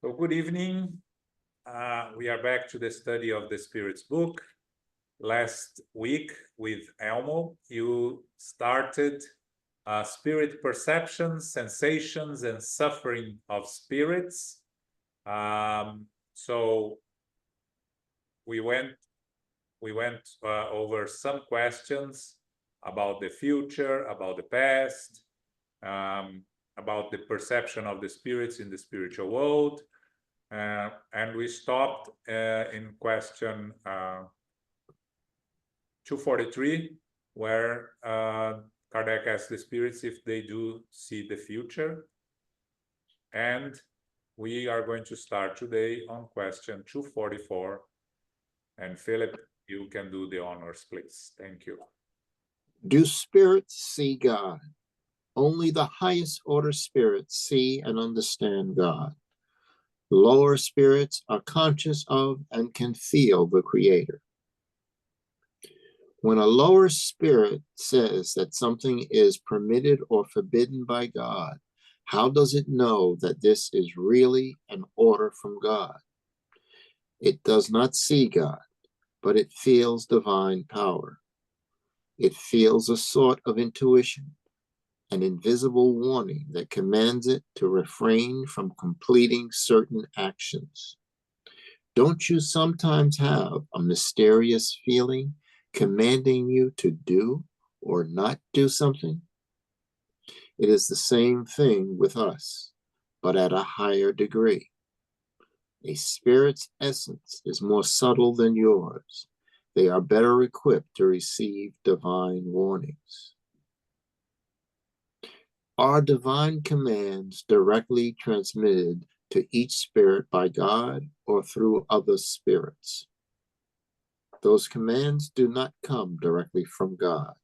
So good evening. We are back to the study of the Spirit's book. Last week with Elmo, you started spirit perceptions, sensations, and suffering of spirits. So we went over some questions about the future, about the past, about the perception of the spirits in the spiritual world. And we stopped in question 243, where Kardec asked the spirits if they do see the future. And we are going to start today on question 244. And Philip, you can do the honors, please. Thank you. Do spirits see God? Only the highest order spirits see and understand God. Lower spirits are conscious of and can feel the Creator. When a lower spirit says that something is permitted or forbidden by God, how does it know that this is really an order from God? It does not see God, but it feels divine power. It feels a sort of intuition, an invisible warning that commands it to refrain from completing certain actions. Don't you sometimes have a mysterious feeling commanding you to do or not do something? It is the same thing with us, but at a higher degree. A spirit's essence is more subtle than yours. They are better equipped to receive divine warnings. Are divine commands directly transmitted to each spirit by God or through other spirits? Those commands do not come directly from God.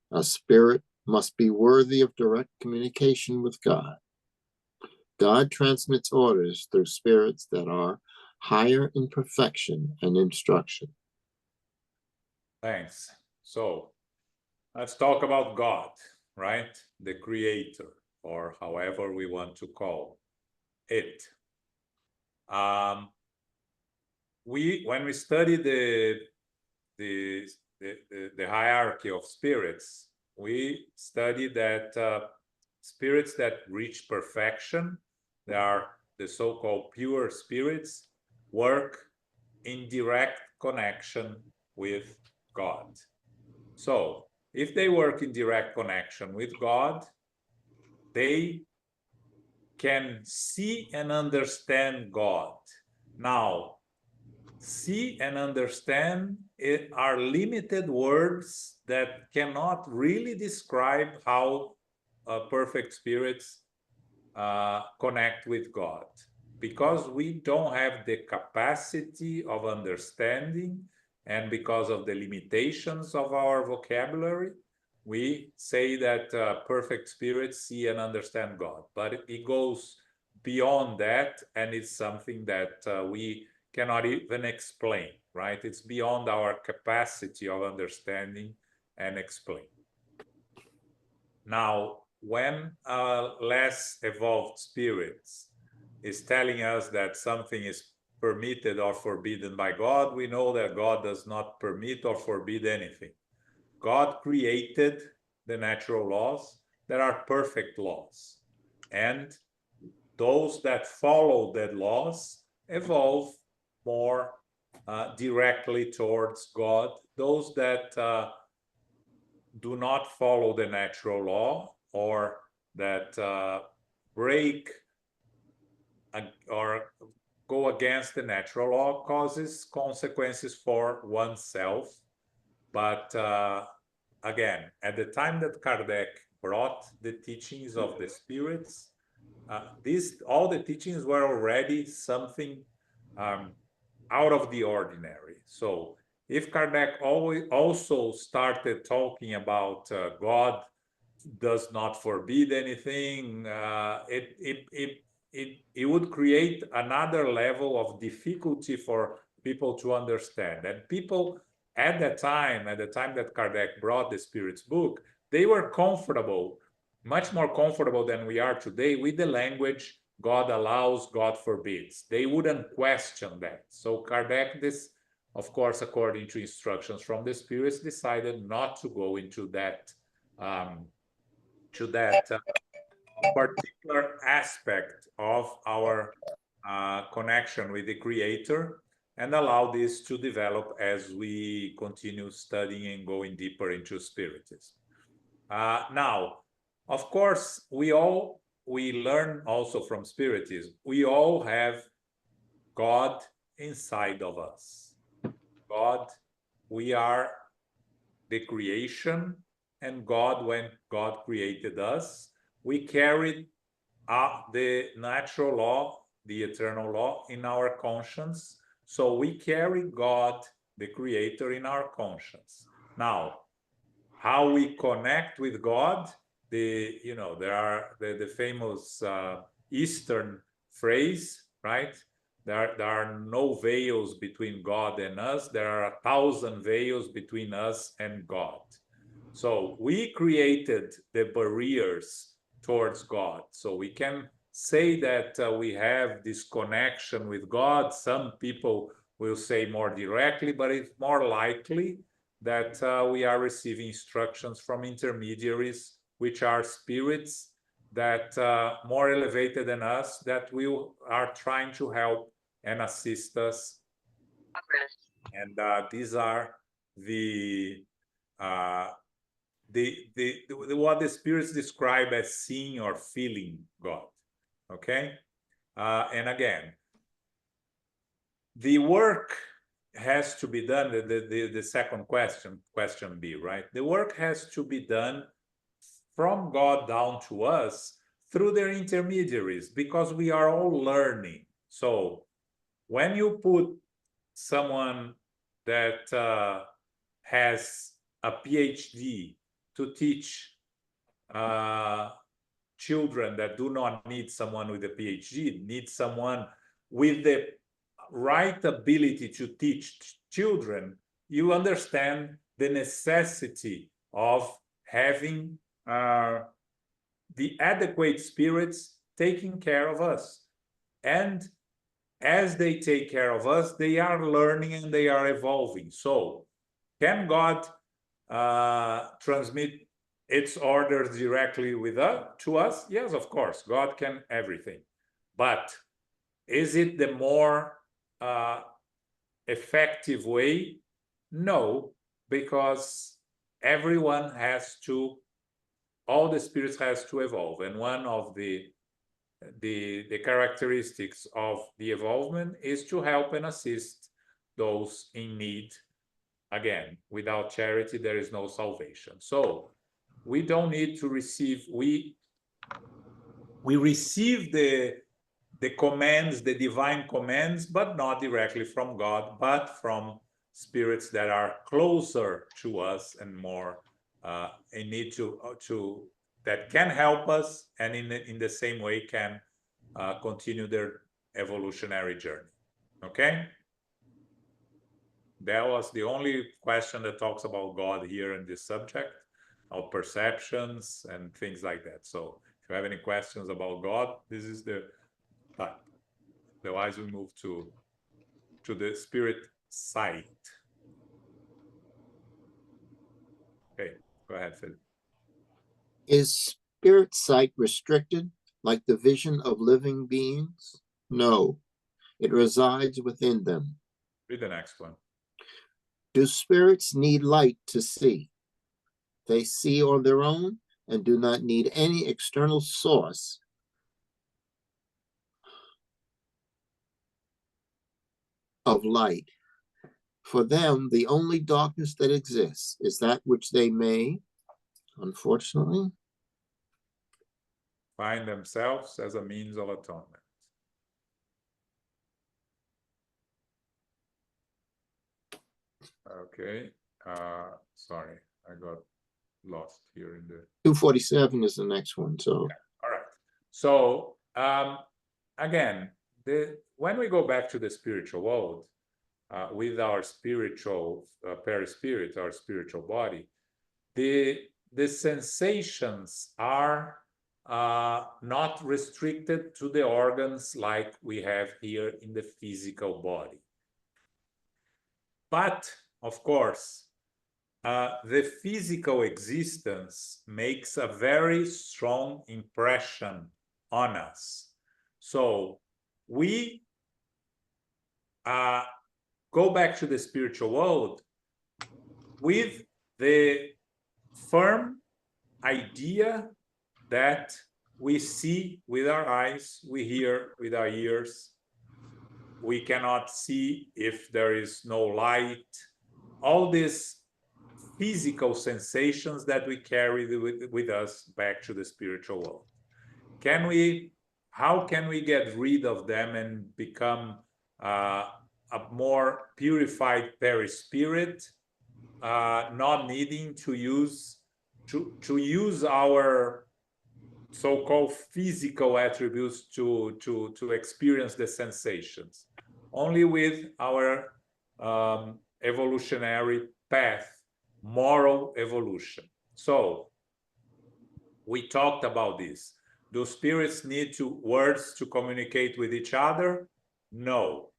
A spirit must be worthy of direct communication with God. God transmits orders through spirits that are higher in perfection and instruction. Thanks. So let's talk about God, right? The Creator, or however we want to call it. When we study the hierarchy of spirits, we study that spirits that reach perfection, they are the so-called pure spirits, work in direct connection with God. So if they work in direct connection with God, they can see and understand God. Now, see and understand are limited words that cannot really describe how perfect spirits connect with God, because we don't have the capacity of understanding, and because of the limitations of our vocabulary, we say that perfect spirits see and understand God, but it goes beyond that, and it's something that we cannot even explain, right? It's beyond our capacity of understanding and explain. Now, when less evolved spirits is telling us that something is permitted or forbidden by God, we know that God does not permit or forbid anything. God created the natural laws that are perfect laws, and those that follow the laws evolve more directly towards God. Those that do not follow the natural law, or that break or go against the natural law, causes consequences for oneself. But again, at the time that Kardec brought the teachings of the spirits, all the teachings were already something out of the ordinary. So if Kardec also started talking about God does not forbid anything, it would create another level of difficulty for people to understand. And people at the time that Kardec brought the Spirit's book, they were comfortable, much more comfortable than we are today, with the language God allows, God forbids. They wouldn't question that. So Kardec, of course, according to instructions from the spirits, decided not to go into that particular aspect of our connection with the Creator, and allow this to develop as we continue studying and going deeper into Spiritism. Now, of course, we learn also from Spiritism, we all have God inside of us. God, we are the creation, and God, when God created us, we carried the natural law, the eternal law, in our conscience. So we carry God, the Creator, in our conscience. Now, how we connect with God, there are the famous Eastern phrase, right? There are no veils between God and us. There are 1,000 veils between us and God. So we created the barriers towards God. So we can say that we have this connection with God. Some people will say more directly, but it's more likely that we are receiving instructions from intermediaries, which are spirits that more elevated than us, that we are trying to help and assist us. And these are what the spirits describe as seeing or feeling God. Okay, and again, the work has to be done. The second question B, right? The work has to be done from God down to us through their intermediaries, because we are all learning. So when you put someone that has a PhD to teach children that do not need someone with a PhD, need someone with the right ability to teach children, you understand the necessity of having the adequate spirits taking care of us. And as they take care of us, they are learning and they are evolving. So can God transmit its orders directly to us? Yes, of course, God can everything. But is it the more effective way? No, because everyone all the spirits has to evolve. And one of the characteristics of the evolvement is to help and assist those in need. Again, without charity, there is no salvation. So we don't need to receive, we receive the commands, the divine commands, but not directly from God, but from spirits that are closer to us and more in need that can help us, and in the same way can continue their evolutionary journey. Okay? That was the only question that talks about God here in this subject, of perceptions and things like that. So if you have any questions about God, this is the time. Otherwise, we move to the spirit sight. Okay, go ahead, Phil. Is spirit sight restricted like the vision of living beings? No, it resides within them. Read the next one. Do spirits need light to see? They see on their own and do not need any external source of light. For them, the only darkness that exists is that which they may, unfortunately, find themselves as a means of atonement. Okay, sorry, I got lost here in the 247 is the next one. So okay. All right. So again, when we go back to the spiritual world with our spiritual perispirit, our spiritual body, the sensations are not restricted to the organs like we have here in the physical body. But, of course, the physical existence makes a very strong impression on us. So we go back to the spiritual world with the firm idea that we see with our eyes, we hear with our ears, we cannot see if there is no light, all these physical sensations that we carry with us back to the spiritual world. How can we get rid of them and become a more purified perispirit, not needing to use our so-called physical attributes to experience the sensations, only with our evolutionary path, moral evolution. So we talked about this. Do spirits need words to communicate with each other? No.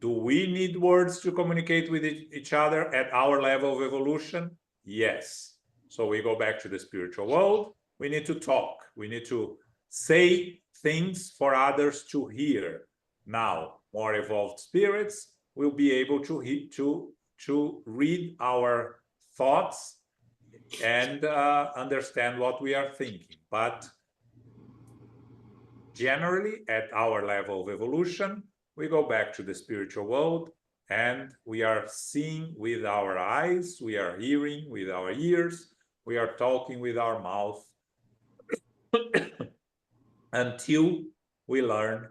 Do we need words to communicate with each other at our level of evolution? Yes. So we go back to the spiritual world. We need to talk. We need to say things for others to hear. Now, more evolved spirits will be able to read our thoughts and understand what we are thinking. But generally, at our level of evolution, we go back to the spiritual world and we are seeing with our eyes, we are hearing with our ears, we are talking with our mouth until we learn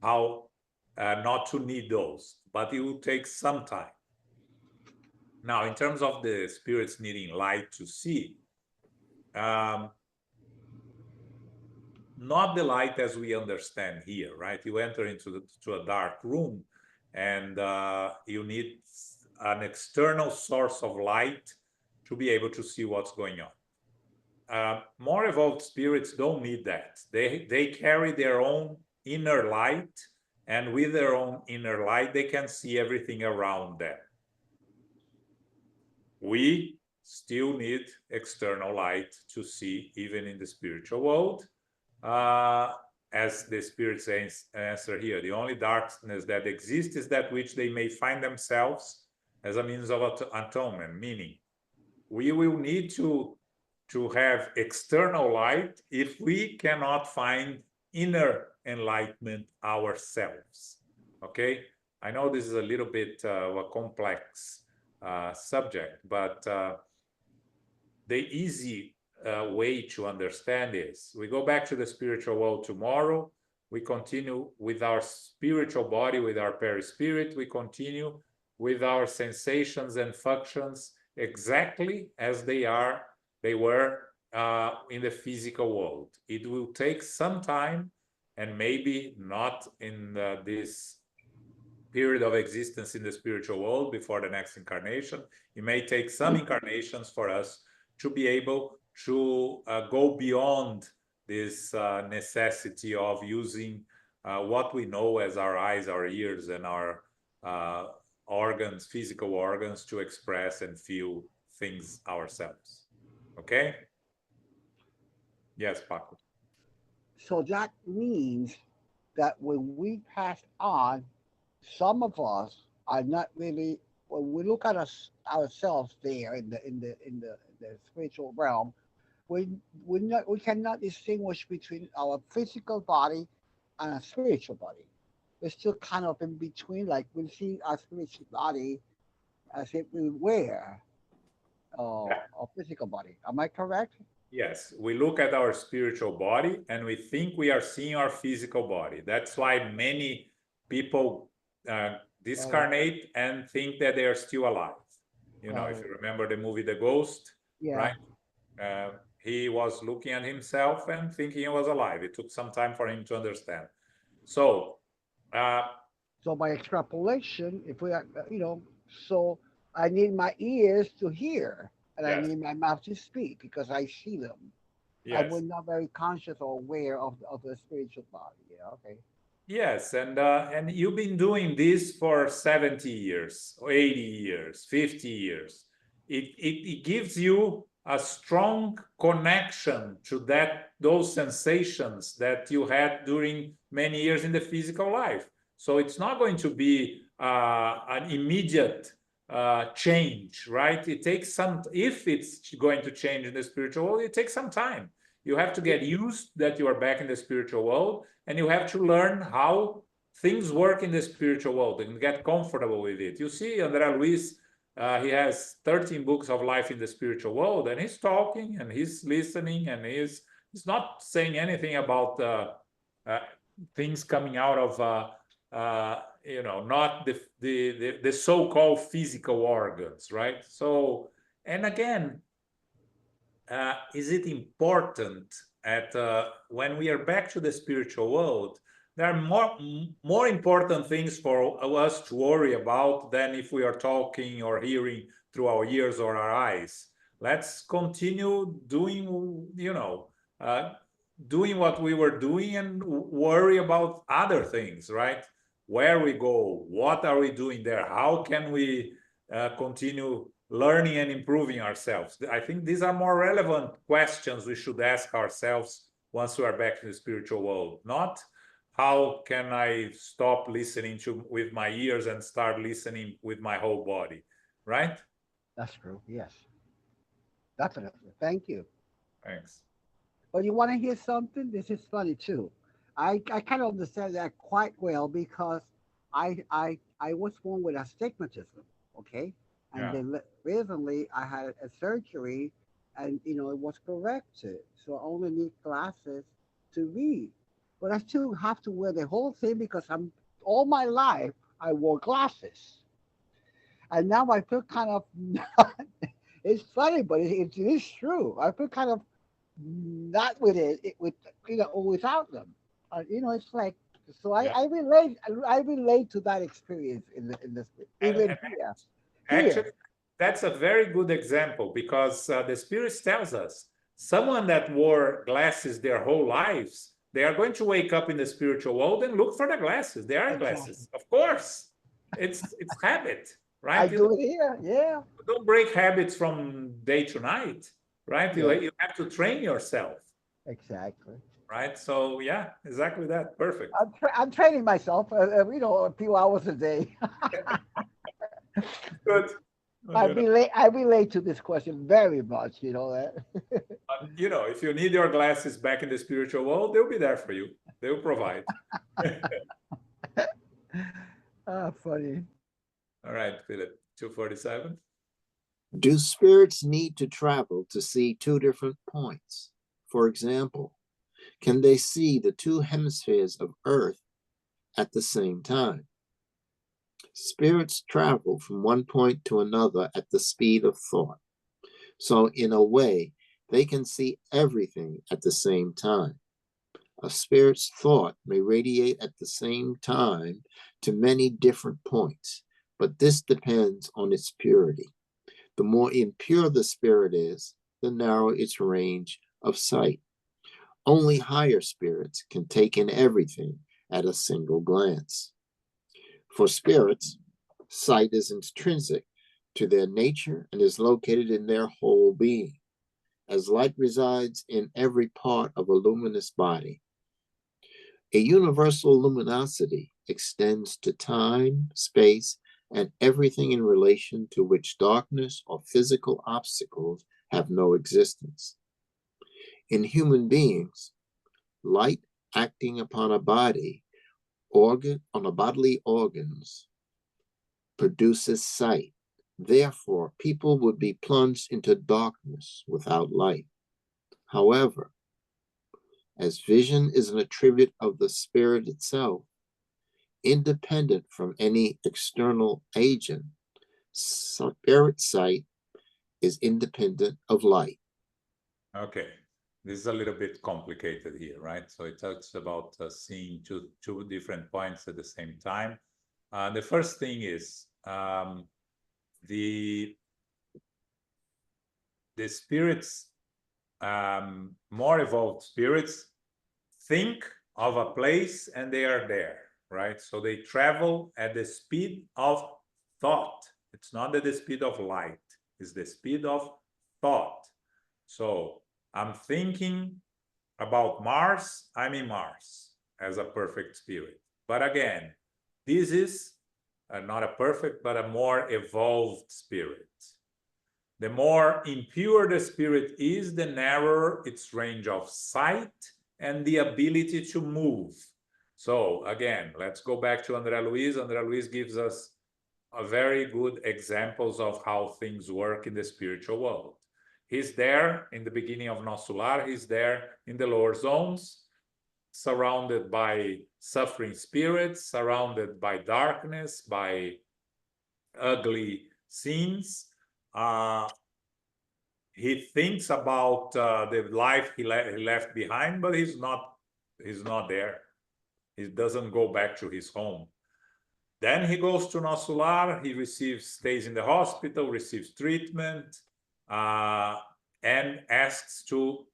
how not to need those, but it will take some time. Now, in terms of the spirits needing light to see, not the light as we understand here, right? You enter into a dark room and you need an external source of light to be able to see what's going on. More evolved spirits don't need that. They carry their own inner light, and with their own inner light, they can see everything around them. We still need external light to see, even in the spiritual world. As the spirits answer here, the only darkness that exists is that which they may find themselves as a means of atonement, meaning we will need to have external light if we cannot find inner enlightenment ourselves. Okay, I know this is a little bit of a complex subject, but the easy way to understand is we go back to the spiritual world tomorrow, we continue with our spiritual body, with our perispirit, we continue with our sensations and functions exactly as they were in the physical world. It will take some time, and maybe not in this period of existence in the spiritual world before the next incarnation. It may take some incarnations for us to be able to go beyond this necessity of using what we know as our eyes, our ears, and our organs, physical organs, to express and feel things ourselves. Okay? Yes, Paco. So that means that when we pass on, some of us are not really. When we look at ourselves there in the spiritual realm, we cannot distinguish between our physical body and a spiritual body. We're still kind of in between. Like we see our spiritual body as if we were Yeah. a physical body. Am I correct? Yes, we look at our spiritual body and we think we are seeing our physical body. That's why many people discarnate and think that they are still alive. You know, if you remember the movie The Ghost, Yeah. right? He was looking at himself and thinking he was alive. It took some time for him to understand. So, So by extrapolation, if we are, so I need my ears to hear, and I yes, need my mouth to speak because I see them. And Yes. we're not very conscious or aware of the spiritual body. Yeah, okay. Yes, and you've been doing this for 70 years, or 80 years, 50 years. It gives you a strong connection to those sensations that you had during many years in the physical life. So it's not going to be an immediate change, right? It takes if it's going to change in the spiritual world, it takes some time. You have to get used that you are back in the spiritual world, and you have to learn how things work in the spiritual world and get comfortable with it. You see, André Luiz, he has 13 books of life in the spiritual world, and he's talking and he's listening, and he's not saying anything about uh, things coming out of not the so-called physical organs, right? So, and again, is it important when we are back to the spiritual world? There are more important things for us to worry about than if we are talking or hearing through our ears or our eyes. Let's continue doing, doing what we were doing and worry about other things, right? Where we go, what are we doing there? How can we continue learning and improving ourselves? I think these are more relevant questions we should ask ourselves once we are back in the spiritual world. Not how can I stop listening with my ears and start listening with my whole body, right? That's true. Yes, definitely. Thank you. Thanks. But you want to hear something? This is funny too. I kind of understand that quite well because I was born with astigmatism. Okay, and Yeah. then recently I had a surgery, and it was corrected, so I only need glasses to read. But I still have to wear the whole thing because I'm all my life I wore glasses, and now I feel kind of. It's funny, but it is true. I feel kind of not with with without them. It's like so. I, Yeah. I relate. I relate to that experience in this even And here. actually, Here, that's a very good example because the Spirit tells us someone that wore glasses their whole lives, they are going to wake up in the spiritual world and look for the glasses. They are exactly. glasses, of course. It's habit, I right? do it here. Yeah, Don't break habits from day to night, right? yeah, You have to train yourself, exactly. right? So yeah, exactly that. Perfect. I'm training myself. A few hours a day. Good. I relate to this question very much. You know that. If you need your glasses back in the spiritual world, they'll be there for you. They'll provide. Ah, funny. All right, Philip, 247. Do spirits need to travel to see two different points? For example, can they see the two hemispheres of Earth at the same time? Spirits travel from one point to another at the speed of thought. So, in a way, they can see everything at the same time. A spirit's thought may radiate at the same time to many different points, but this depends on its purity. The more impure the spirit is, the narrower its range of sight. Only higher spirits can take in everything at a single glance. For spirits, sight is intrinsic to their nature and is located in their whole being. As light resides in every part of a luminous body, a universal luminosity extends to time, space, and everything in relation to which darkness or physical obstacles have no existence. In human beings, light acting upon a bodily organs produces sight. Therefore, people would be plunged into darkness without light. However, as vision is an attribute of the spirit itself, independent from any external agent, spirit sight is independent of light. Okay, this is a little bit complicated here, right? So it talks about seeing two different points at the same time. The first thing is the spirits more evolved spirits think of a place and they are there, right? So they travel at the speed of thought. It's not at the speed of light, it's the speed of thought. So I'm thinking about Mars, I'm in Mars as a perfect spirit. But again, this is not a perfect, but a more evolved spirit. The more impure the spirit is, the narrower its range of sight and the ability to move. So again, let's go back to André Luiz. André Luiz gives us a very good examples of how things work in the spiritual world. He's there in the beginning of Nosso Lar, he's there in the lower zones, surrounded by suffering spirits, surrounded by darkness, by ugly scenes. He thinks about the life he left behind, but he's not there. He doesn't go back to his home. Then he goes to Nosso Lar, he stays in the hospital, receives treatment, and asks to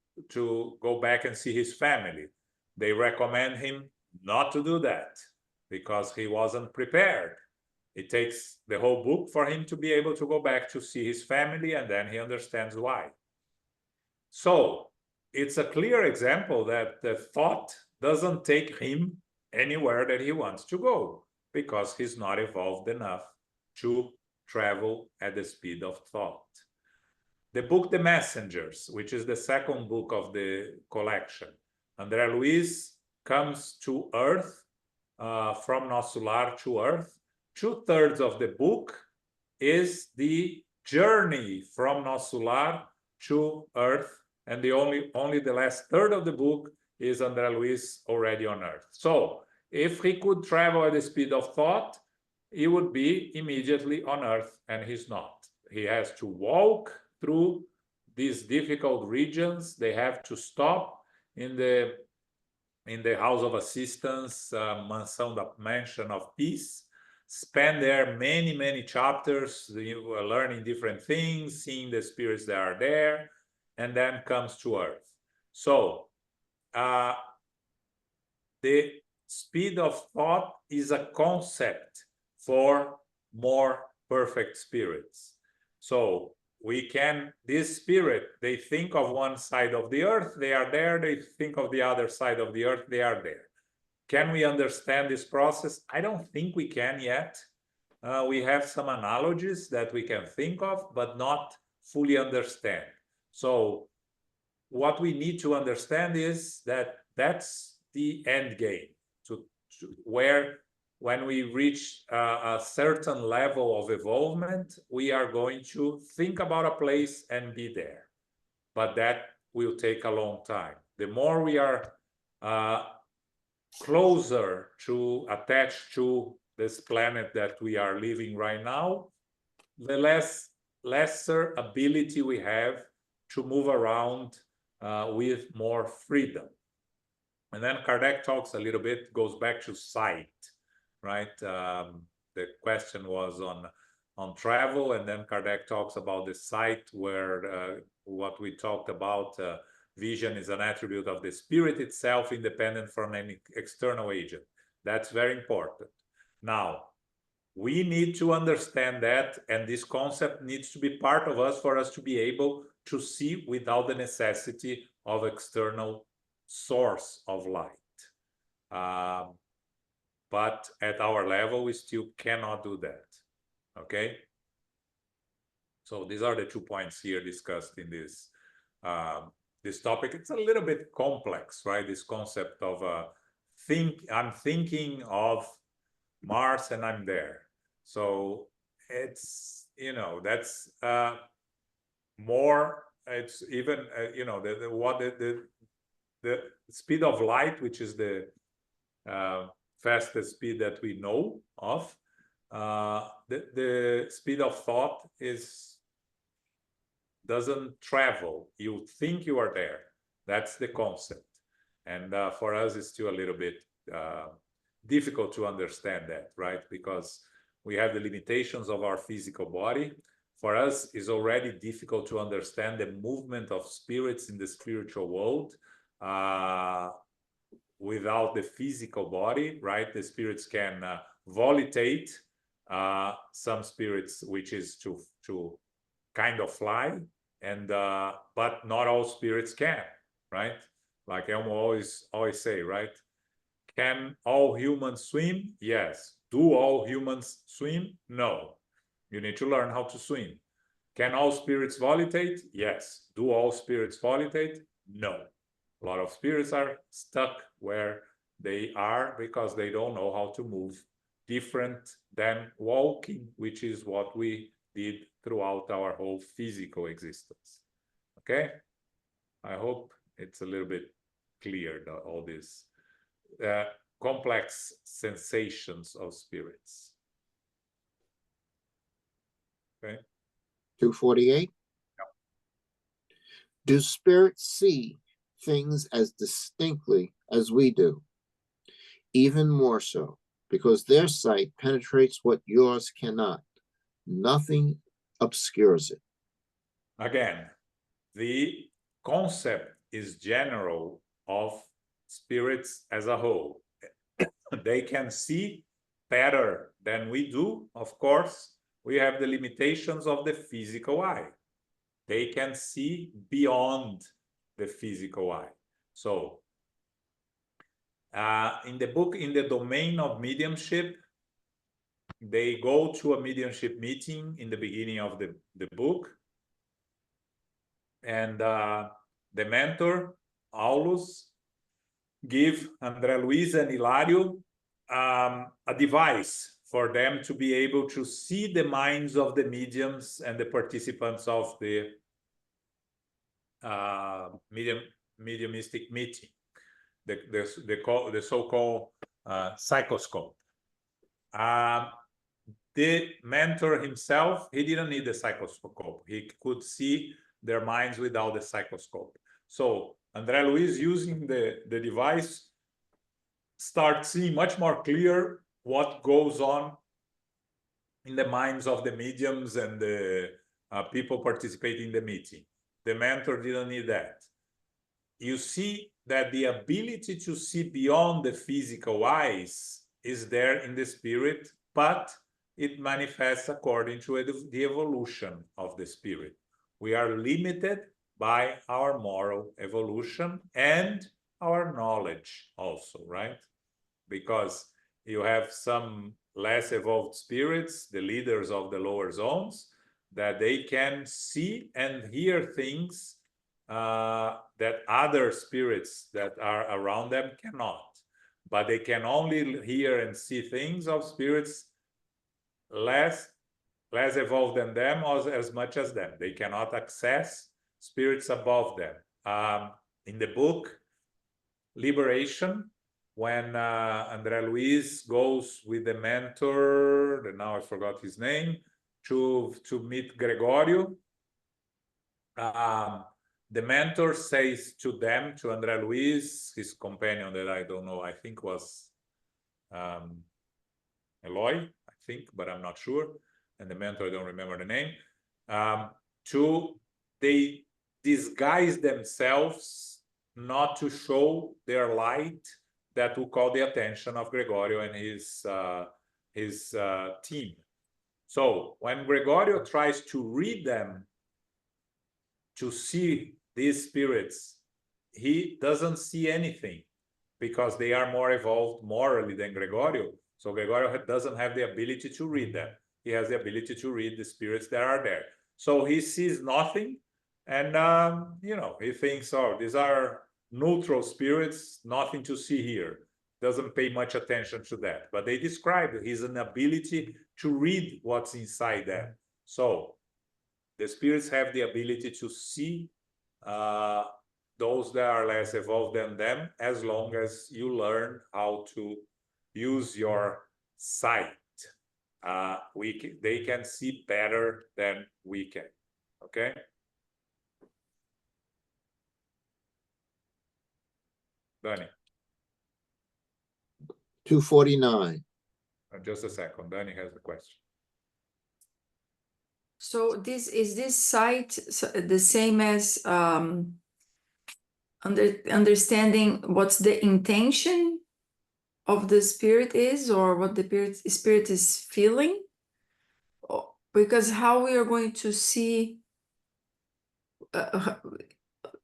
go back and see his family. They recommend him not to do that because he wasn't prepared. It takes the whole book for him to be able to go back to see his family, and then he understands why. So it's a clear example that the thought doesn't take him anywhere that he wants to go because he's not evolved enough to travel at the speed of thought. The book The Messengers, which is the second book of the collection, André Luiz comes to Earth, from Nosso Lar to Earth. 2/3 of the book is the journey from Nosso Lar to Earth, and only the last third of the book is André Luiz already on Earth. So if he could travel at the speed of thought, he would be immediately on Earth, and he's not. He has to walk through these difficult regions. They have to stop in the House of Assistance, Mansion of Peace, spend there many chapters, learning different things, seeing the spirits that are there, and then comes to Earth. So the speed of thought is a concept for more perfect spirits. So this spirit, they think of one side of the earth, they are there, they think of the other side of the earth, they are there. Can we understand this process? I don't think we can yet. We have some analogies that we can think of, but not fully understand. So what we need to understand is that that's the end game, where when we reach a certain level of evolvement, we are going to think about a place and be there. But that will take a long time. The more we are closer to attached to this planet that we are living right now, the lesser ability we have to move around with more freedom. And then Kardec talks a little bit, goes back to sight, right? The question was on travel, and then Kardec talks about the sight, where what we talked about, vision is an attribute of the spirit itself, independent from any external agent. That's very important. Now, we need to understand that, and this concept needs to be part of us for us to be able to see without the necessity of external source of light. But at our level, we still cannot do that, okay? So these are the 2 points here discussed in this topic. It's a little bit complex, right? This concept of I'm thinking of Mars and I'm there. So it's, that's more, it's even, the speed of light, which is the fastest speed that we know of, the speed of thought doesn't travel. You think you are there. That's the concept. And for us, it's still a little bit difficult to understand that, right? Because we have the limitations of our physical body. for us is already difficult to understand the movement of spirits in the spiritual world without the physical body, right? The spirits can volitate, some spirits, which is to kind of fly, and but not all spirits can, right? Like Elmo always say, right? Can all humans swim? Yes. Do all humans swim? No. You need to learn how to swim. Can all spirits volitate? Yes. Do all spirits volitate? No. A lot of spirits are stuck where they are because they don't know how to move different than walking, which is what we did throughout our whole physical existence. Okay? I hope it's a little bit clear, all these complex sensations of spirits. Okay. 248. Do spirits see things as distinctly as we do? Even more so, because their sight penetrates what yours cannot. Nothing obscures it. Again, the concept is general of spirits as a whole. They can see better than we do, of course. We have the limitations of the physical eye. They can see beyond the physical eye. So, in the book, In the Domain of Mediumship, they go to a mediumship meeting in the beginning of the book. And the mentor, Aulus, give André Luiz and Hilario a device for them to be able to see the minds of the mediums and the participants of the mediumistic meeting, the so-called psychoscope. The mentor himself, he didn't need the psychoscope. He could see their minds without the psychoscope. So André Luiz, using the device, starts seeing much more clear what goes on in the minds of the mediums and the people participating in the meeting. The mentor didn't need that. You see that the ability to see beyond the physical eyes is there in the spirit, but it manifests according to the evolution of the spirit. We are limited by our moral evolution and our knowledge also, right? Because you have some less evolved spirits, the leaders of the lower zones, that they can see and hear things that other spirits that are around them cannot. But they can only hear and see things of spirits less evolved than them, or as much as them. They cannot access spirits above them. In the book Liberation, when André Luiz goes with the mentor, and now I forgot his name, to meet Gregorio, the mentor says to them, to André Luiz, his companion that I don't know, I think was Eloy, I think, but I'm not sure. And the mentor, I don't remember the name. They disguise themselves not to show their light that will call the attention of Gregorio and his team. So when Gregorio tries to read them, to see these spirits, he doesn't see anything because they are more evolved morally than Gregorio. So Gregorio doesn't have the ability to read them. He has the ability to read the spirits that are there. So he sees nothing, and he thinks, oh, these are neutral spirits, nothing to see here. Doesn't pay much attention to that. But they describe his inability to read what's inside them. So the spirits have the ability to see those that are less evolved than them, as long as you learn how to use your sight. They can see better than we can. Okay. Danny. 249. Just a second. Danny has the question. So this sight the same as understanding what's the intention of the spirit is, or what the spirit is feeling? Because how we are going to see,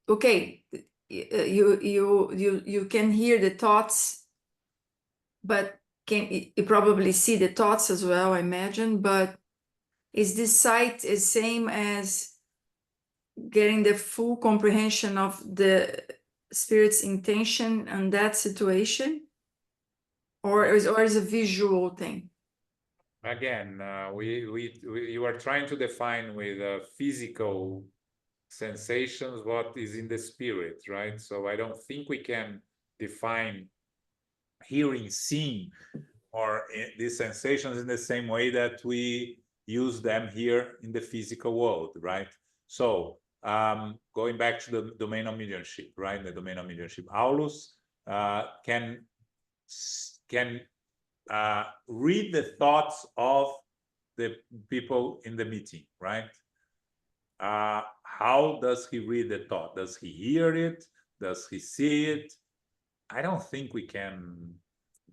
okay, you can hear the thoughts, but you probably see the thoughts as well, I imagine. But is this sight the same as getting the full comprehension of the spirit's intention in that situation, or is a visual thing? Again, you are trying to define with physical sensations what is in the spirit, right? So I don't think we can define hearing, seeing, or these sensations in the same way that we use them here in the physical world, right? So going back to the domain of mediumship, right? The domain of mediumship, Aulus can read the thoughts of the people in the meeting, right? How does he read the thought? Does he hear it? Does he see it? I don't think we can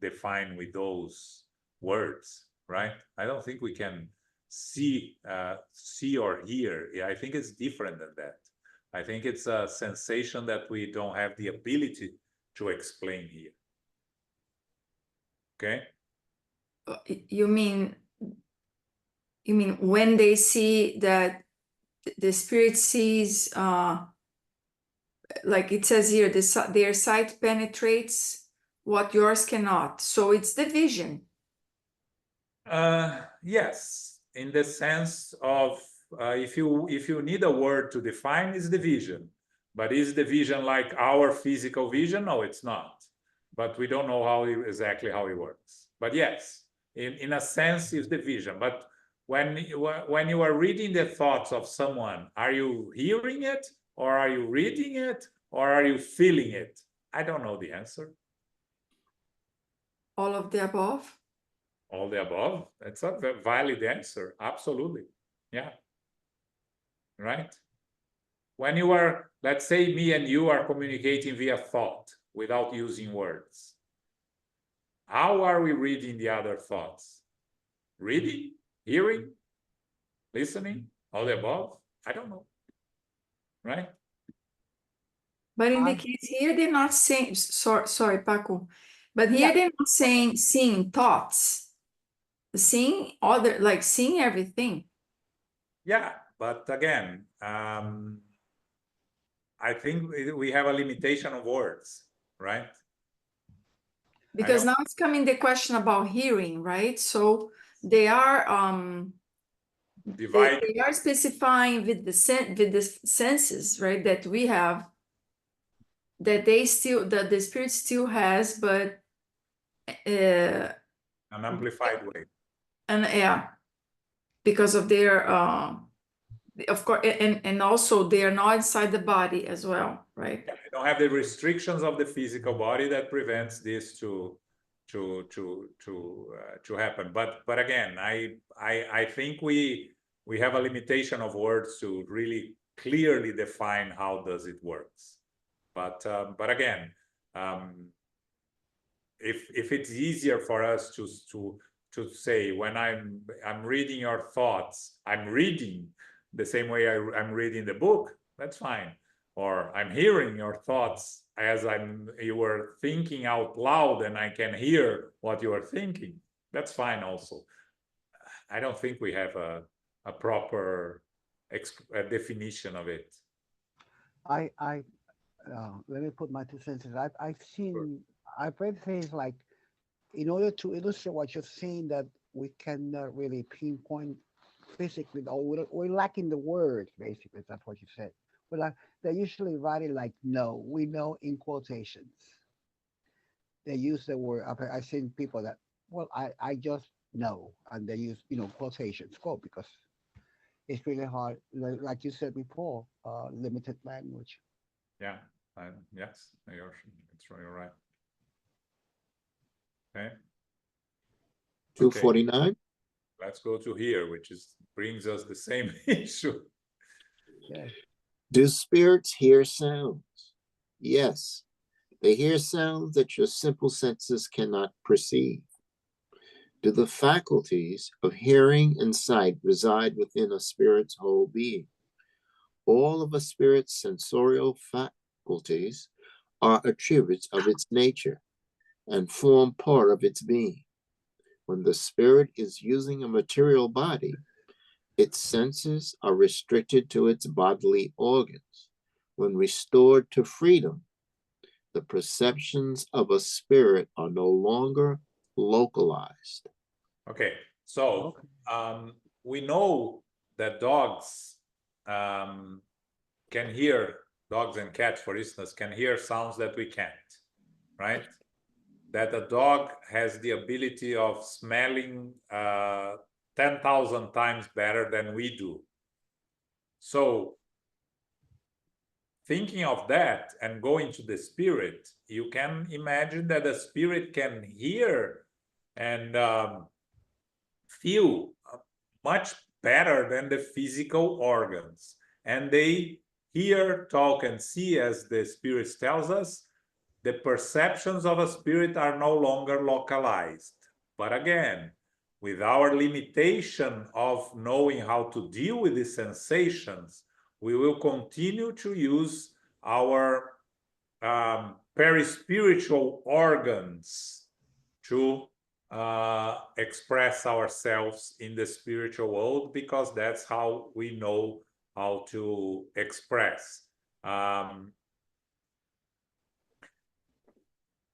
define with those words, right? I don't think we can see or hear. I think it's different than that. I think it's a sensation that we don't have the ability to explain here. Okay? You mean when they see that the spirit sees, like it says here, their sight penetrates what yours cannot. So it's the vision. Yes, in the sense of if you need a word to define, it's the vision. But is the vision like our physical vision? No, it's not. But we don't know exactly how it works. But yes, in a sense, it's the vision. But when you are reading the thoughts of someone, are you hearing it, or are you reading it, or are you feeling it? I don't know the answer. All of the above? All the above. That's a valid answer. Absolutely. Yeah. Right? When you are, let's say me and you are communicating via thought without using words, how are we reading the other thoughts? Reading, hearing, listening, all the above? I don't know. Right? But in the case here, they're not saying, sorry, Paco, but here they're not saying seeing thoughts, seeing seeing everything. Yeah, but again, I think we have a limitation of words, right? Because now it's coming the question about hearing, right? So they are they are specifying with the senses, right, that we have, that the spirit still has, but an amplified way. And yeah, because of their of course, and also they are not inside the body as well, right? Yeah, they don't have the restrictions of the physical body that prevents this to happen. But again, I think we have a limitation of words to really clearly define how does it works. But again, if it's easier for us to say, when I'm reading your thoughts, I'm reading the same way I'm reading the book, that's fine. Or I'm hearing your thoughts as you were thinking out loud and I can hear what you are thinking, that's fine also. I don't think we have a proper definition of it. Let me put my 2 cents. I've read things like, in order to illustrate what you're saying, that we cannot really pinpoint physically, or we're lacking the words, basically. That's what you said. But they usually write it like "no," we know, in quotations. They use the word. I've seen people that, well, I just know, and they use quotations, quote, because it's really hard, like you said before, limited language. Yeah. Yes, you're right. Okay. 249. let's go to here, which brings us the same issue. Okay. Do spirits hear sounds? Yes, they hear sounds that your simple senses cannot perceive. Do the faculties of hearing and sight reside within a spirit's whole being? All of a spirit's sensorial faculties are attributes of its nature and form part of its being. When the spirit is using a material body, its senses are restricted to its bodily organs. When restored to freedom, the perceptions of a spirit are no longer localized. Okay, so we know that dogs can hear, dogs and cats, for instance, can hear sounds that we can't, right? That a dog has the ability of smelling 10,000 times better than we do. So thinking of that and going to the spirit, you can imagine that the spirit can hear and feel much better than the physical organs. And they hear, talk, and see, as the spirit tells us. The perceptions of a spirit are no longer localized. But again, with our limitation of knowing how to deal with these sensations, we will continue to use our perispiritual organs to express ourselves in the spiritual world, because that's how we know how to express.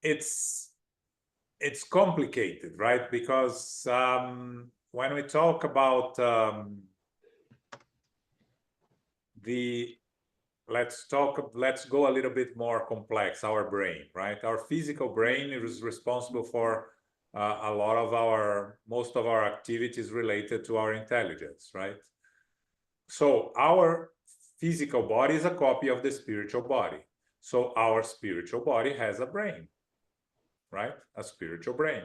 It's complicated, right? Because when we talk about let's go a little bit more complex, our brain, right? Our physical brain is responsible for most of our activities related to our intelligence, right? So our physical body is a copy of the spiritual body. So our spiritual body has a brain, right? A spiritual brain.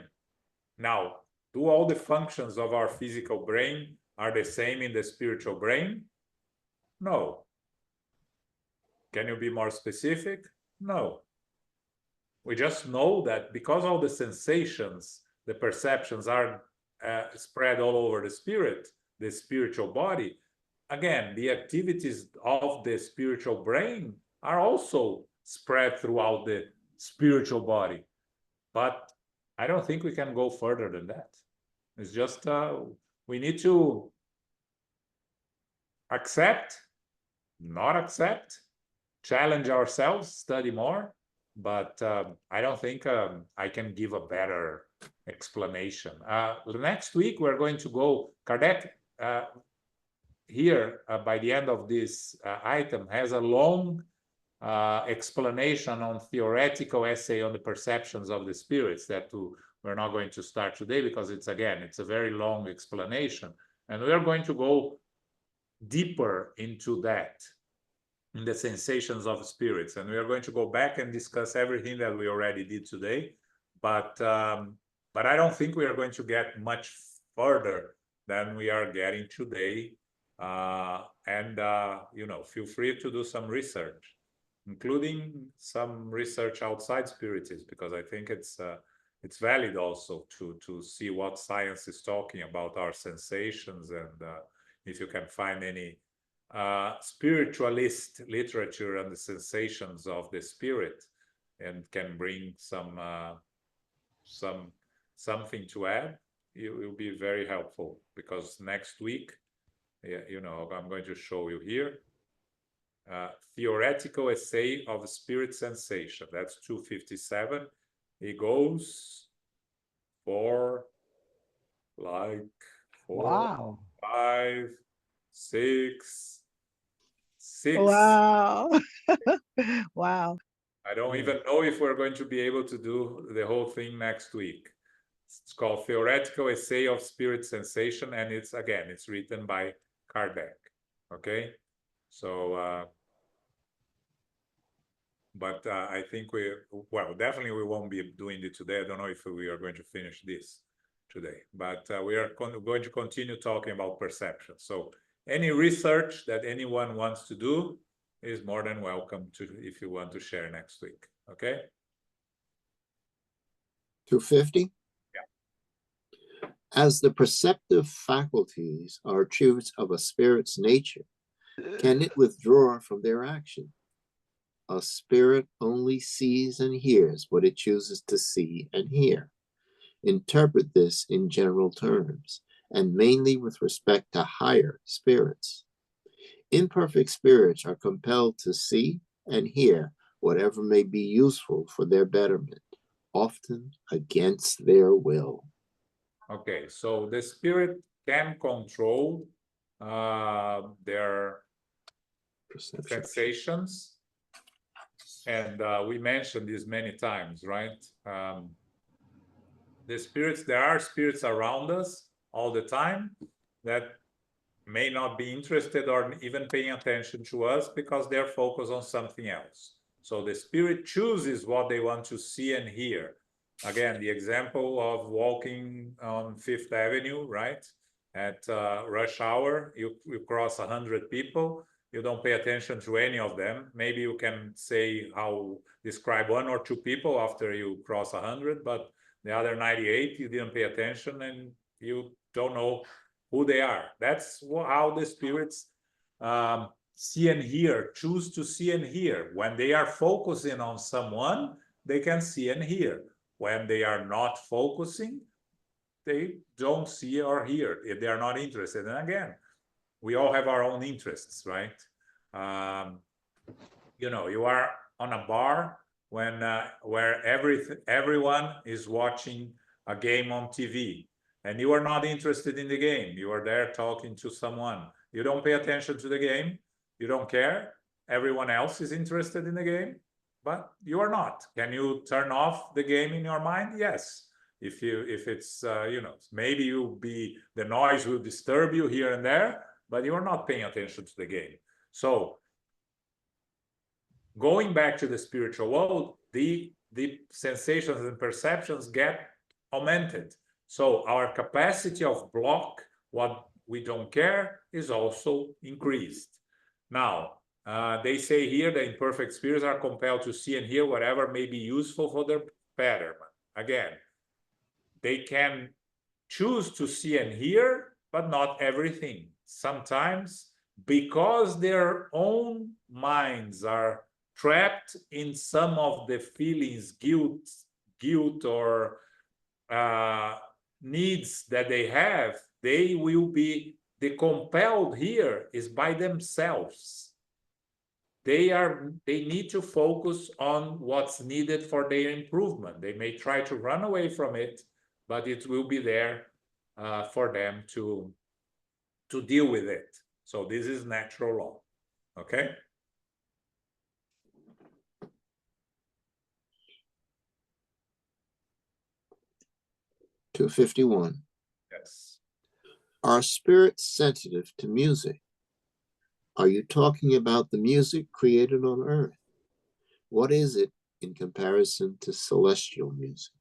Now, do all the functions of our physical brain are the same in the spiritual brain? No. Can you be more specific? No. We just know that because all the sensations, the perceptions are spread all over the spirit, the spiritual body, again, the activities of the spiritual brain are also spread throughout the spiritual body. But I don't think we can go further than that. It's just we need to accept, not accept, challenge ourselves, study more. But I don't think I can give a better explanation. Next week, we're going to go, Kardec here by the end of this item has a long explanation on theoretical essay on the perceptions of the spirits that we're not going to start today, because it's a very long explanation, and we are going to go deeper into that, in the sensations of spirits, and we are going to go back and discuss everything that we already did today, but I don't think we are going to get much further than we are getting today. Feel free to do some research, including some research outside spiritism, because I think it's valid also to see what science is talking about our sensations, and if you can find any spiritualist literature on the sensations of the spirit, and can bring something to add, it will be very helpful. Because next week, I'm going to show you here theoretical essay of spirit sensation. That's 257. It goes for like 4, Wow. 5, 6. Wow. Wow. I don't even know if we're going to be able to do the whole thing next week. It's called Theoretical Essay of Spirit Sensation, and it's written by Kardec. Okay, so but I think definitely we won't be doing it today. I don't know if we are going to finish this today, but we are going to continue talking about perception. So any research that anyone wants to do is more than welcome to, if you want to share next week. Okay. 250. As the perceptive faculties are truths of a spirit's nature, can it withdraw from their action? A spirit only sees and hears what it chooses to see and hear. Interpret this in general terms, and mainly with respect to higher spirits. Imperfect spirits are compelled to see and hear whatever may be useful for their betterment, often against their will. Okay, so the spirit can control their Perception. sensations, and we mentioned this many times, right? The spirits, there are spirits around us all the time that may not be interested or even paying attention to us because they're focused on something else. So the spirit chooses what they want to see and hear. Again, the example of walking on Fifth Avenue, right? At rush hour, you cross 100 people, you don't pay attention to any of them. Maybe you can describe 1 or 2 people after you cross 100, but the other 98, you didn't pay attention and you don't know who they are. That's how the spirits see and hear, choose to see and hear. When they are focusing on someone, they can see and hear. When they are not focusing, they don't see or hear if they are not interested. And again, we all have our own interests, right? You know, you are on a bar when where everyone is watching a game on TV, and you are not interested in the game. You are there talking to someone. You don't pay attention to the game. You don't care. Everyone else is interested in the game, but you are not. Can you turn off the game in your mind? Yes. If it's you know, maybe the noise will disturb you here and there, but you are not paying attention to the game. So going back to the spiritual world, the sensations and perceptions get augmented. So our capacity of block what we don't care is also increased. Now, they say here that imperfect spirits are compelled to see and hear whatever may be useful for their betterment. Again, they can choose to see and hear, but not everything. Sometimes, because their own minds are trapped in some of the feelings, guilt or needs that they have, they will be, the compelled here is by themselves. They need to focus on what's needed for their improvement. They may try to run away from it, but it will be there for them to deal with it. So this is natural law, okay? $251. Yes. Are spirits sensitive to music? Are you talking about the music created on earth? What is it in comparison to celestial music,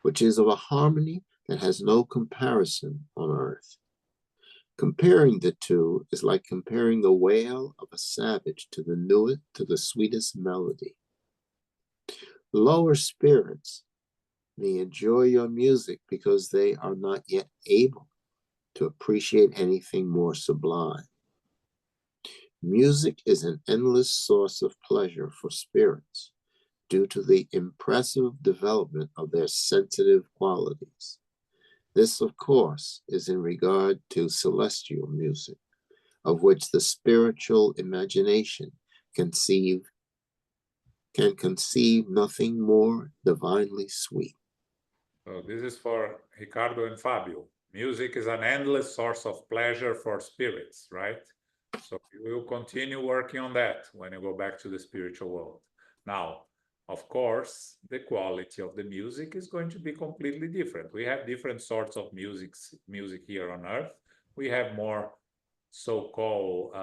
which is of a harmony that has no comparison on earth? Comparing the two is like comparing the wail of a savage to the sweetest melody. Lower spirits may enjoy your music because they are not yet able to appreciate anything more sublime. Music is an endless source of pleasure for spirits due to the impressive development of their sensitive qualities. This, of course, is in regard to celestial music, of which the spiritual imagination can conceive nothing more divinely sweet. So this is for Ricardo and Fabio. Music is an endless source of pleasure for spirits, right? So we will continue working on that when you go back to the spiritual world. Now, of course, the quality of the music is going to be completely different. We have different sorts of music here on Earth. We have more so-called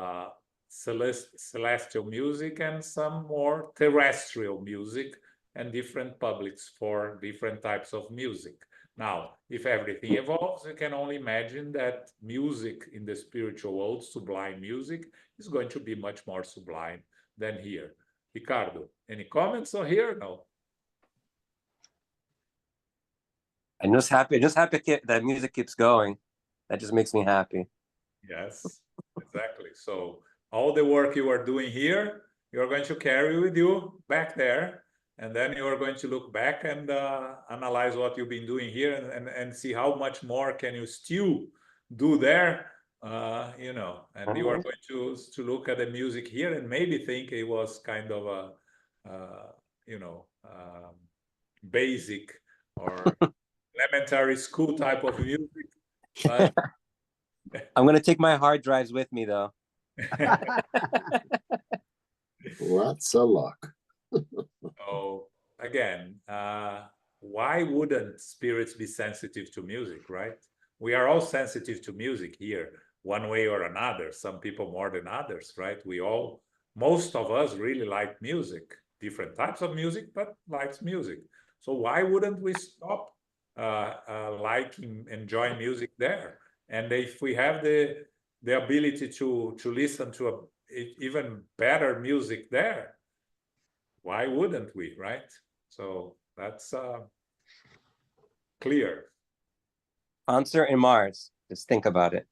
celestial music and some more terrestrial music and different publics for different types of music. Now, if everything evolves, you can only imagine that music in the spiritual world, sublime music, is going to be much more sublime than here. Ricardo, any comments on here? No. I'm just happy. That music keeps going. That just makes me happy. Yes, exactly. So all the work you are doing here, you're going to carry with you back there, and then you are going to look back and analyze what you've been doing here, and see how much more can you still do there, you know. And you are going to look at the music here and maybe think it was kind of a, you know, basic or elementary school type of music, but I'm gonna take my hard drives with me, though. Lots of luck. So again, why wouldn't spirits be sensitive to music, right? We are all sensitive to music here, one way or another. Some people more than others, right? Most of us really like music, different types of music, but likes music. So why wouldn't we stop liking, enjoying music there? And if we have the ability to listen to even better music there, why wouldn't we, right? So that's clear. Answer in Mars. Just think about it.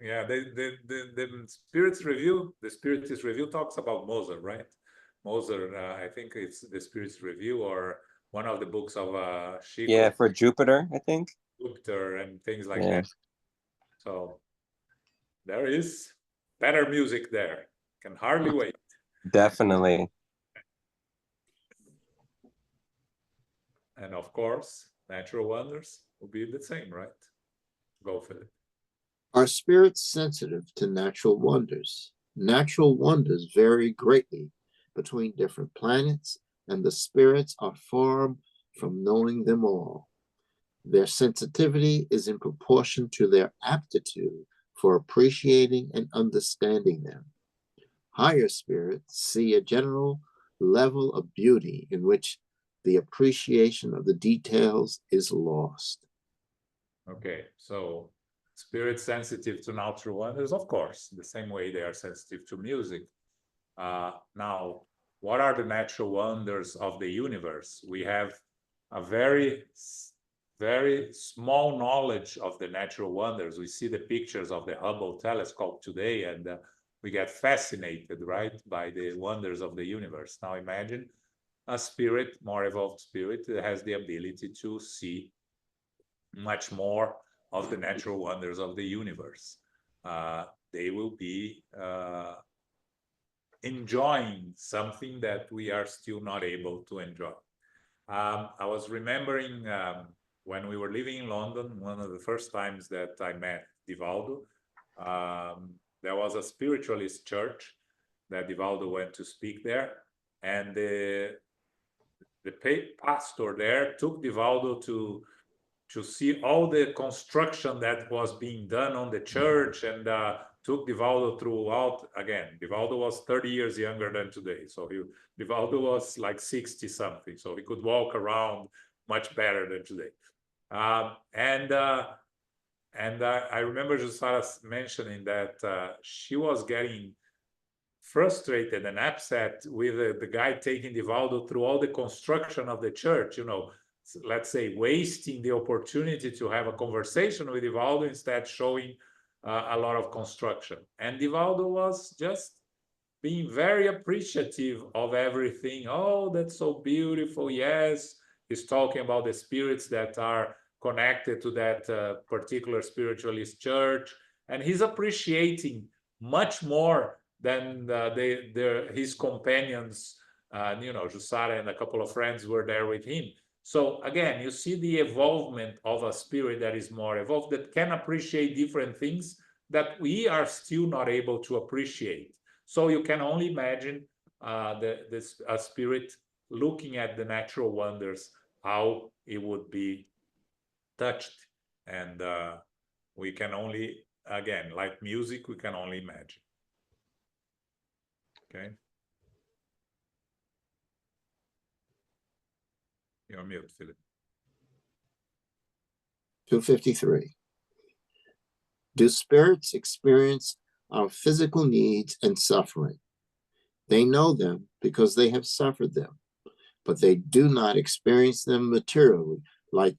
Yeah, the Spiritist Review talks about Mozart, right? Mozart, I think it's the Spiritist Review or one of the books of Chico. Yeah, for Jupiter, I think. Jupiter and things like that. So there is better music there. Can hardly wait. Definitely. And of course, Natural Wonders will be the same, right? Go for it. Are spirits sensitive to natural wonders? Natural wonders vary greatly between different planets, and the spirits are far from knowing them all. Their sensitivity is in proportion to their aptitude for appreciating and understanding them. Higher spirits see a general level of beauty in which the appreciation of the details is lost. Okay, so spirits sensitive to natural wonders, of course, the same way they are sensitive to music. Now, what are the natural wonders of the universe? We have a very small knowledge of the natural wonders. We see the pictures of the Hubble telescope today, and we get fascinated, right, by the wonders of the universe. Now imagine a spirit, more evolved spirit, that has the ability to see much more of the natural wonders of the universe. They will be enjoying something that we are still not able to enjoy. I was remembering when we were living in London, one of the first times that I met Divaldo, there was a spiritualist church that Divaldo went to speak there, and the pastor there took Divaldo to see all the construction that was being done on the church, and took Divaldo throughout. Again, Divaldo was 30 years younger than today, so Divaldo was like 60 something, so he could walk around much better than today. And I remember Jussara mentioning that she was getting frustrated and upset with the guy taking Divaldo through all the construction of the church, you know, let's say wasting the opportunity to have a conversation with Divaldo, instead showing a lot of construction. And Divaldo was just being very appreciative of everything. Oh, that's so beautiful. Yes, he's talking about the spirits that are connected to that particular spiritualist church, and he's appreciating much more than his companions. You know, Jussara and a couple of friends were there with him. So again, you see the evolvement of a spirit that is more evolved, that can appreciate different things that we are still not able to appreciate. So you can only imagine a spirit looking at the natural wonders, how it would be touched. And we can only, again, like music, we can only imagine. Okay. You're mute, Philip. 253. Do spirits experience our physical needs and suffering? They know them because they have suffered them, but they do not experience them materially like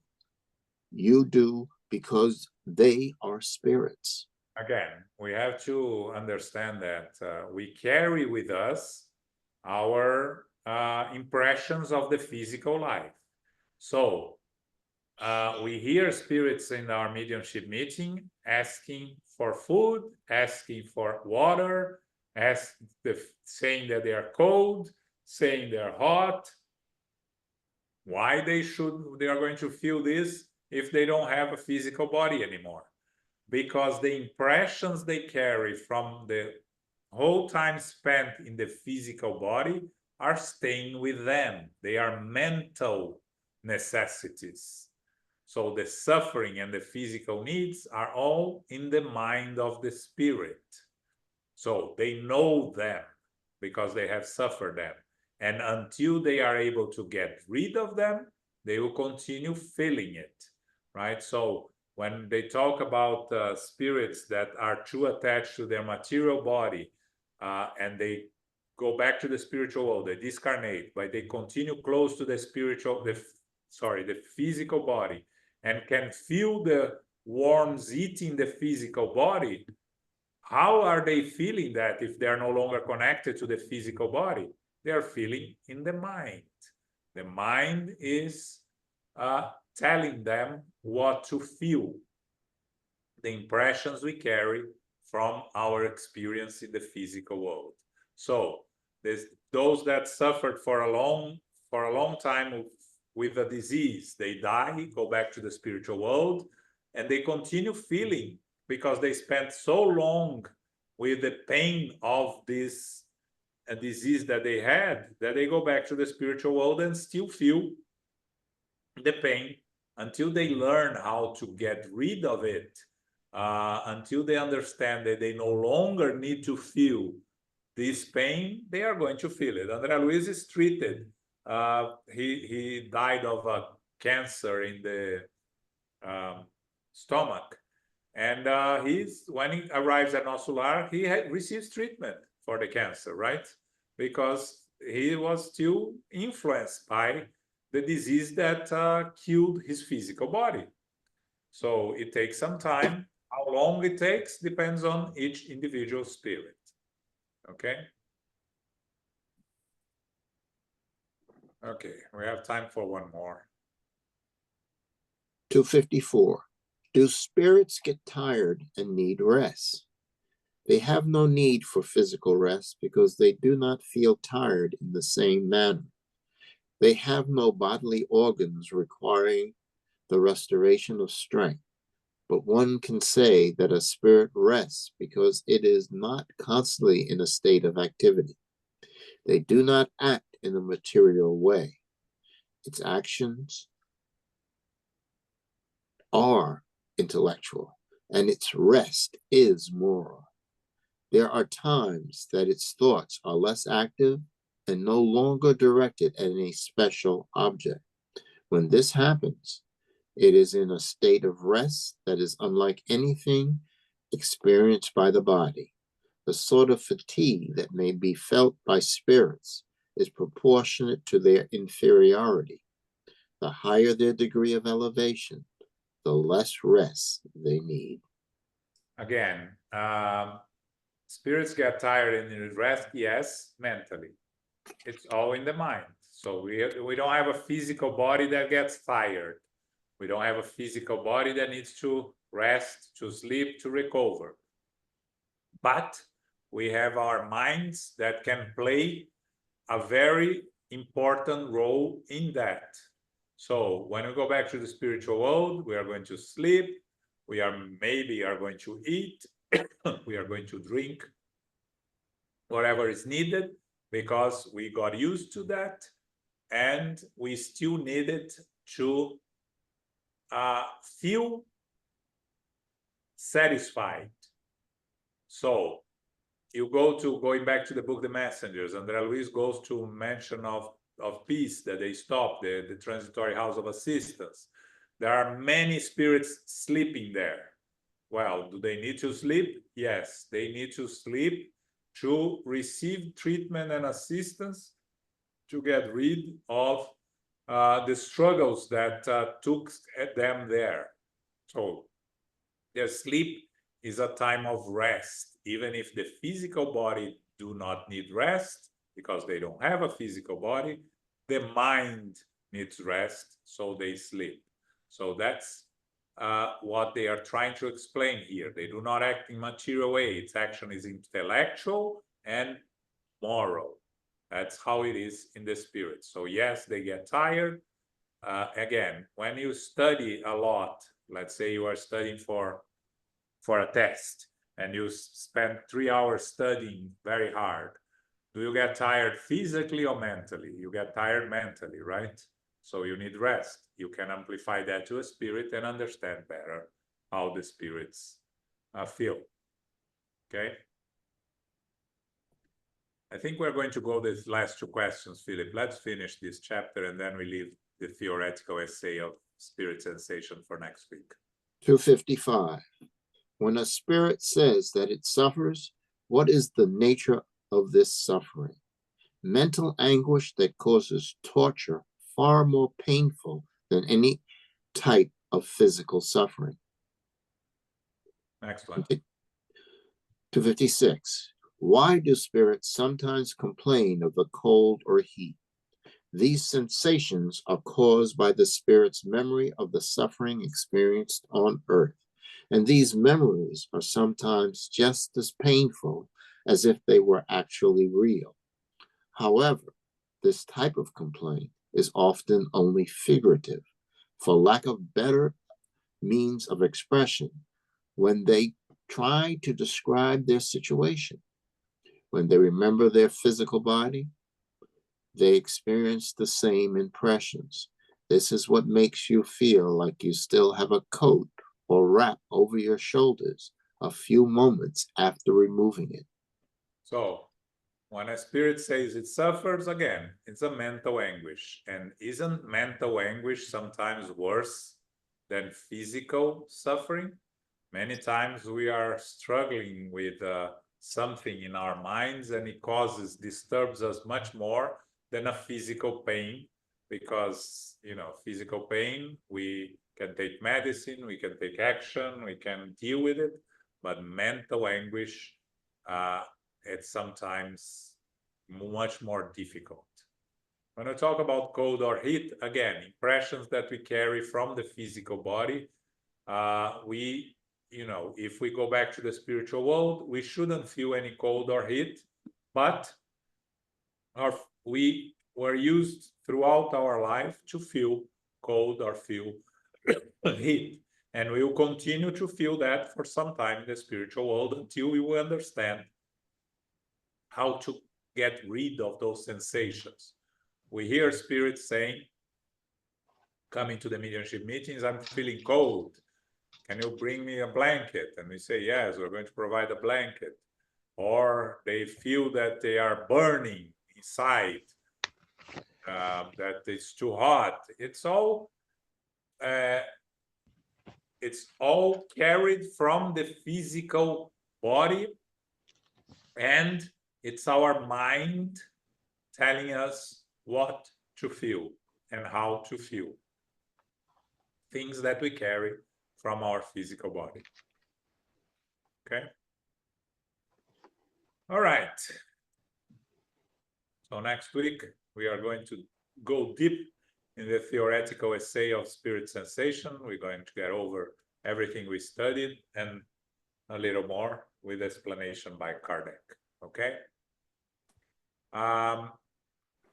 you do because they are spirits. Again, we have to understand that we carry with us our impressions of the physical life. So we hear spirits in our mediumship meeting asking for food, asking for water, saying that they are cold, saying they're hot. Why they are going to feel this if they don't have a physical body anymore? Because the impressions they carry from the whole time spent in the physical body are staying with them. They are mental necessities. So the suffering and the physical needs are all in the mind of the spirit. So they know them because they have suffered them. And until they are able to get rid of them, they will continue feeling it, right? So when they talk about spirits that are too attached to their material body and they go back to the spiritual world, they discarnate, but they continue close to the the physical body and can feel the worms eating the physical body. How are they feeling that if they're no longer connected to the physical body? They are feeling in the mind. The mind is telling them what to feel, the impressions we carry from our experience in the physical world. So those that suffered for a long time with a disease, they die, go back to the spiritual world, and they continue feeling because they spent so long with the pain of this disease that they had, that they go back to the spiritual world and still feel the pain until they learn how to get rid of it, until they understand that they no longer need to feel this pain. They are going to feel it. André Luiz is treated. He died of a cancer in the stomach, and when he arrives at Nosso Lar, he receives treatment for the cancer, right? Because he was still influenced by the disease that killed his physical body. So it takes some time. How long it takes depends on each individual spirit. Okay? Okay, we have time for one more. 254. Do spirits get tired and need rest? They have no need for physical rest because they do not feel tired in the same manner. They have no bodily organs requiring the restoration of strength, but one can say that a spirit rests because it is not constantly in a state of activity. They do not act in a material way. Its actions are intellectual, and its rest is moral. There are times that its thoughts are less active and no longer directed at any special object. When this happens, it is in a state of rest that is unlike anything experienced by the body. The sort of fatigue that may be felt by spirits is proportionate to their inferiority. The higher their degree of elevation, the less rest they need. Again, spirits get tired and need rest, yes, mentally. It's all in the mind. So we don't have a physical body that gets tired. We don't have a physical body that needs to rest, to sleep, to recover. But we have our minds that can play a very important role in that. So when we go back to the spiritual world, we are going to sleep, we maybe are going to eat, we are going to drink, whatever is needed, because we got used to that, and we still needed to feel satisfied. So you going back to the book The Messengers, André Luiz goes to mention of peace, that they stopped the transitory house of assistance, there are many spirits sleeping there. Well, do they need to sleep? Yes, they need to sleep to receive treatment and assistance to get rid of the struggles that took them there. So their sleep is a time of rest, even if the physical body do not need rest because they don't have a physical body, the mind needs rest, so they sleep. So that's what they are trying to explain here. They do not act in material way. Its action is intellectual and moral. That's how it is in the spirit. So yes, they get tired. Again, when you study a lot, let's say you are studying for a test and you spend 3 hours studying very hard, do you get tired physically or mentally? You get tired mentally, right? So you need rest. You can amplify that to a spirit and understand better how the spirits feel. Okay? I think we're going to go these last 2 questions, Philip. Let's finish this chapter and then we leave the theoretical essay of spirit sensation for next week. 255. When a spirit says that it suffers, what is the nature of this suffering? Mental anguish that causes torture far more painful than any type of physical suffering. Next one. 256. Why do spirits sometimes complain of the cold or heat? These sensations are caused by the spirit's memory of the suffering experienced on earth, and these memories are sometimes just as painful as if they were actually real. However, this type of complaint is often only figurative, for lack of better means of expression, when they try to describe their situation. When they remember their physical body, they experience the same impressions. This is what makes you feel like you still have a coat or wrap over your shoulders a few moments after removing it. So when a spirit says it suffers, again, it's a mental anguish. And isn't mental anguish sometimes worse than physical suffering? Many times we are struggling with something in our minds and it disturbs us much more than a physical pain, because, you know, physical pain, we can take medicine, we can take action, we can deal with it, but mental anguish, it's sometimes much more difficult. When I talk about cold or heat, again, impressions that we carry from the physical body, you know, if we go back to the spiritual world, we shouldn't feel any cold or heat, but we were used throughout our life to feel cold or feel heat. And we will continue to feel that for some time in the spiritual world until we will understand how to get rid of those sensations. We hear spirits saying, coming to the mediumship meetings, I'm feeling cold. Can you bring me a blanket? And we say, yes, we're going to provide a blanket. Or they feel that they are burning inside, that it's too hot. It's all carried from the physical body, and it's our mind telling us what to feel and how to feel. Things that we carry from our physical body. Okay? All right. So next week, we are going to go deep in the theoretical essay of spirit sensation. We're going to get over everything we studied and a little more with explanation by Kardec. Okay?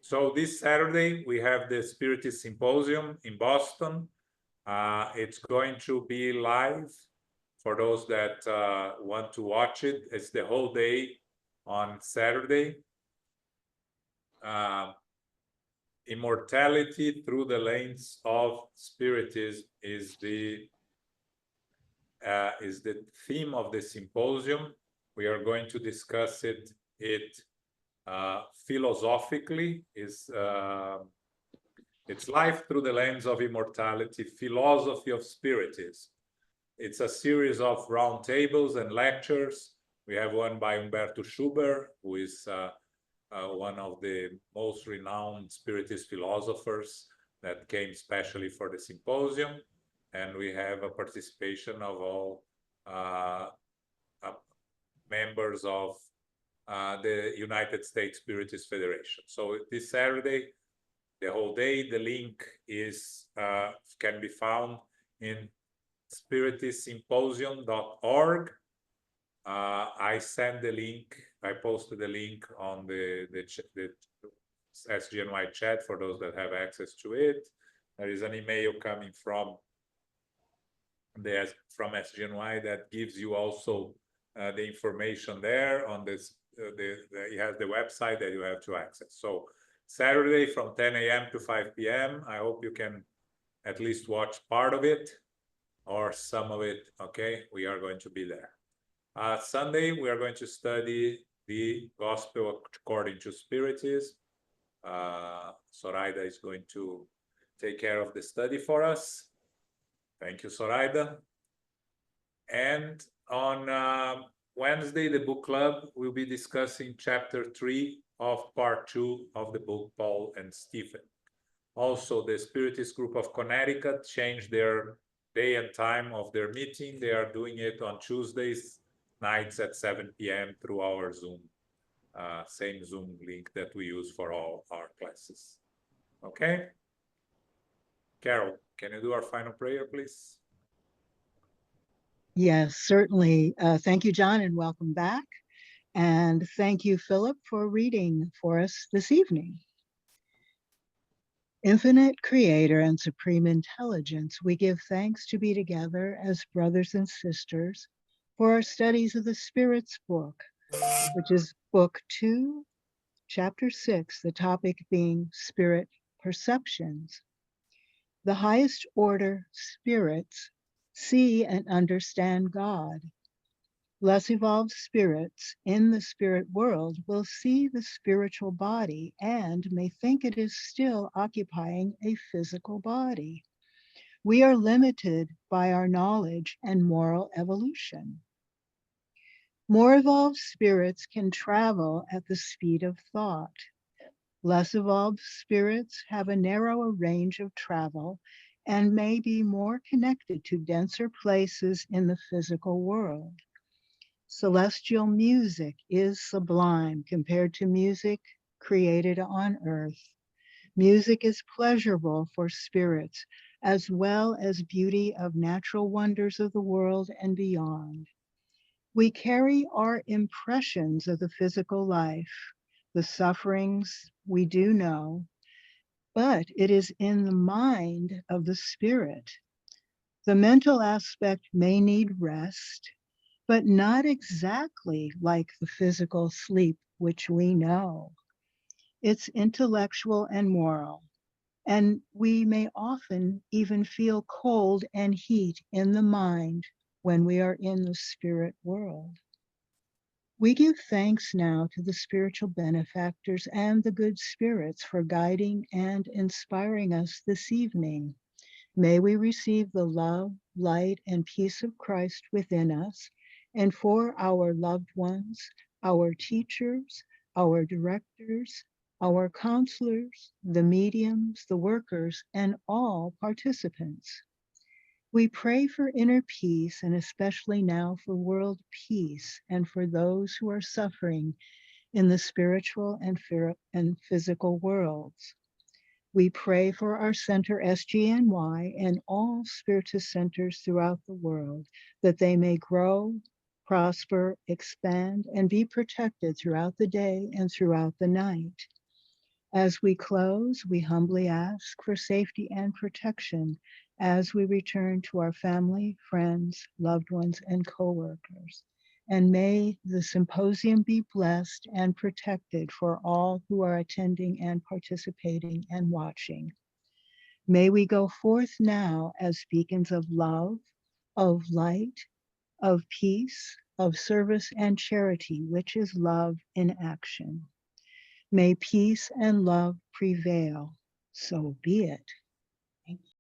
So this Saturday, we have the Spiritist Symposium in Boston. It's going to be live for those that want to watch it. It's the whole day on Saturday. Immortality through the lens of Spiritism is the theme of the symposium. We are going to discuss it philosophically. It's Life Through the Lens of Immortality, Philosophy of Spiritism. It's a series of roundtables and lectures. We have one by Humberto Schubert, who is one of the most renowned Spiritist philosophers that came specially for the symposium. And we have a participation of all members of the United States Spiritist Federation. So this Saturday, the whole day, the link is can be found in spiritistsymposium.org. I sent the link, I posted the link on the SGNY chat for those that have access to it. There is an email coming from SGNY that gives you also the information there on this. It has the website that you have to access. So Saturday from 10 a.m. to 5 p.m. I hope you can at least watch part of it or some of it. Okay, we are going to be there. Sunday, we are going to study the Gospel according to Spiritism. Zoraida is going to take care of the study for us. Thank you, Zoraida. And on Wednesday, the book club will be discussing chapter 3 of part 2 of the book, Paul and Stephen. Also, the Spiritist group of Connecticut changed their day and time of their meeting. They are doing it on Tuesdays nights at 7 p.m. through our Zoom, same Zoom link that we use for all our classes. Okay? Carol, can you do our final prayer, please? Yes, certainly. Thank you, John, and welcome back. And thank you, Philip, for reading for us this evening. Infinite Creator and Supreme Intelligence, we give thanks to be together as brothers and sisters for our studies of the Spirit's book, which is Book 2, Chapter 6, the topic being Spirit Perceptions. The highest order spirits see and understand God. Less evolved spirits in the spirit world will see the spiritual body and may think it is still occupying a physical body. We are limited by our knowledge and moral evolution. More evolved spirits can travel at the speed of thought. Less evolved spirits have a narrower range of travel and may be more connected to denser places in the physical world. Celestial music is sublime compared to music created on earth. Music is pleasurable for spirits, as well as beauty of natural wonders of the world and beyond. We carry our impressions of the physical life, the sufferings we do know, but it is in the mind of the spirit. The mental aspect may need rest, but not exactly like the physical sleep which we know. It's intellectual and moral, and we may often even feel cold and heat in the mind when we are in the spirit world. We give thanks now to the spiritual benefactors and the good spirits for guiding and inspiring us this evening. May we receive the love, light, and peace of Christ within us, and for our loved ones, our teachers, our directors, our counselors, the mediums, the workers, and all participants. We pray for inner peace, and especially now for world peace, and for those who are suffering in the spiritual and physical worlds. We pray for our center, SGNY, and all Spiritist centers throughout the world, that they may grow, prosper, expand, and be protected throughout the day and throughout the night. As we close, we humbly ask for safety and protection as we return to our family, friends, loved ones, and co-workers. And may the symposium be blessed and protected for all who are attending and participating and watching. May we go forth now as beacons of love, of light, of peace, of service and charity, which is love in action. May peace and love prevail. so be it.